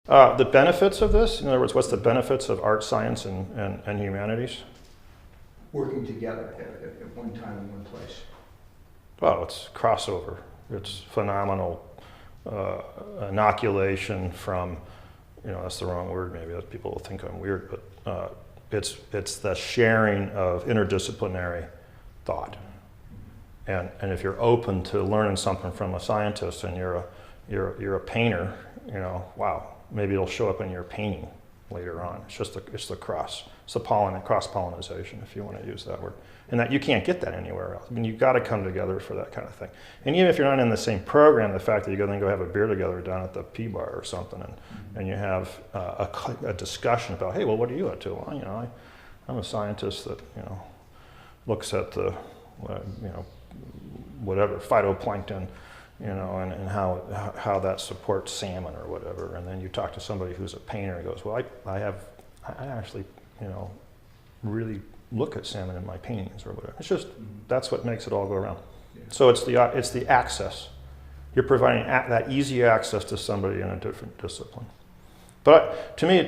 The benefits of this, in other words, what's the benefits of art, science, and humanities? Working together at one time in one place. Well, it's crossover. It's phenomenal inoculation from, that's the wrong word maybe, that people will think I'm weird, but it's the sharing of interdisciplinary thought. And if you're open to learning something from a scientist and you're a painter, wow, maybe it'll show up in your painting later on. It's the cross-pollination, if you want to use that word. And that you can't get that anywhere else. I mean, you've got to come together for that kind of thing. And even if you're not in the same program, the fact that you go have a beer together down at the P-Bar or something, and you have a discussion about, hey, well, what are you up to? Well, I'm a scientist that, looks at the, whatever, phytoplankton, and how that supports salmon or whatever. And then you talk to somebody who's a painter and goes, well, I actually, really look at salmon in my paintings or whatever. It's just, that's what makes it all go around. Yeah. So it's the access. You're providing that easy access to somebody in a different discipline. But to me,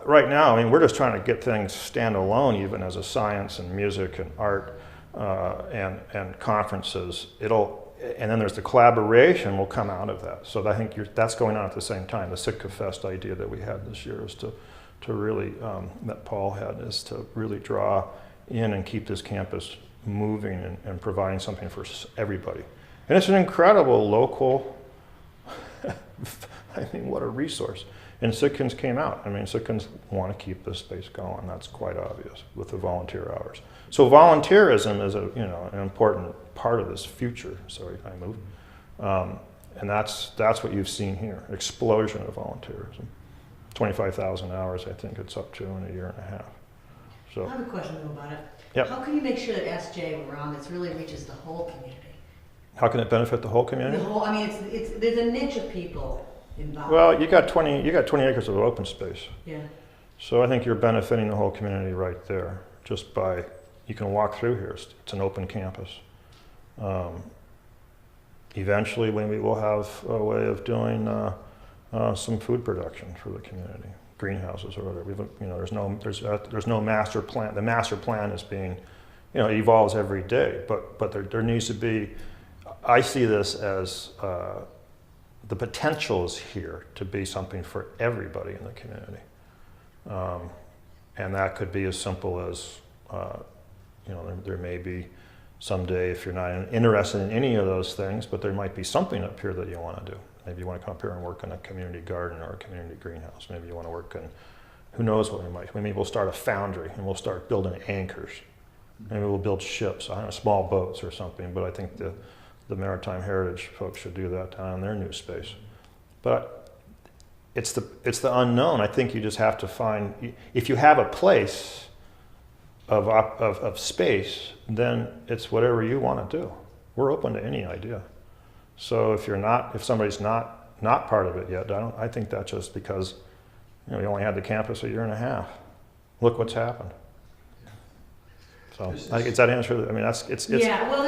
right now, I mean, we're just trying to get things stand alone, even as a science and music and art and conferences. And then there's the collaboration will come out of that. So I think that's going on at the same time. The Sitka Fest idea that we had this year is to really, that Paul had, is to really draw in and keep this campus moving and providing something for everybody. And it's an incredible local, I mean, what a resource. And Sitkans came out. I mean, Sitkans want to keep this space going. That's quite obvious with the volunteer hours. So volunteerism is an important part of this future. Sorry, I moved. And that's what you've seen here, explosion of volunteerism. 25,000 hours, I think it's up to in a year and a half. So I have a question though about it. Yep. How can you make sure that SJ, when we're on this, really reaches the whole community? How can it benefit the whole community? There's a niche of people involved. Well, you got 20 acres of open space. Yeah. So I think you're benefiting the whole community right there, just by, you can walk through here. It's an open campus. Eventually, maybe we'll have a way of doing some food production for the community, greenhouses or whatever. There's no master plan. The master plan is being, it evolves every day. But there needs to be. I see this as the potential is here to be something for everybody in the community, and that could be as simple as, there may be someday, if you're not interested in any of those things, but there might be something up here that you want to do. Maybe you want to come up here and work in a community garden or a community greenhouse. Maybe you want to work in, who knows what we might. Maybe we'll start a foundry and we'll start building anchors. Maybe we'll build ships, small boats or something. But I think the Maritime Heritage folks should do that down in their new space. But it's the unknown. I think you just have to find, if you have a place of space, then it's whatever you want to do. We're open to any idea. So if somebody's not part of it yet, I think that's just because we only had the campus a year and a half. Look what's happened. So does that answer? I mean, it's yeah. Well,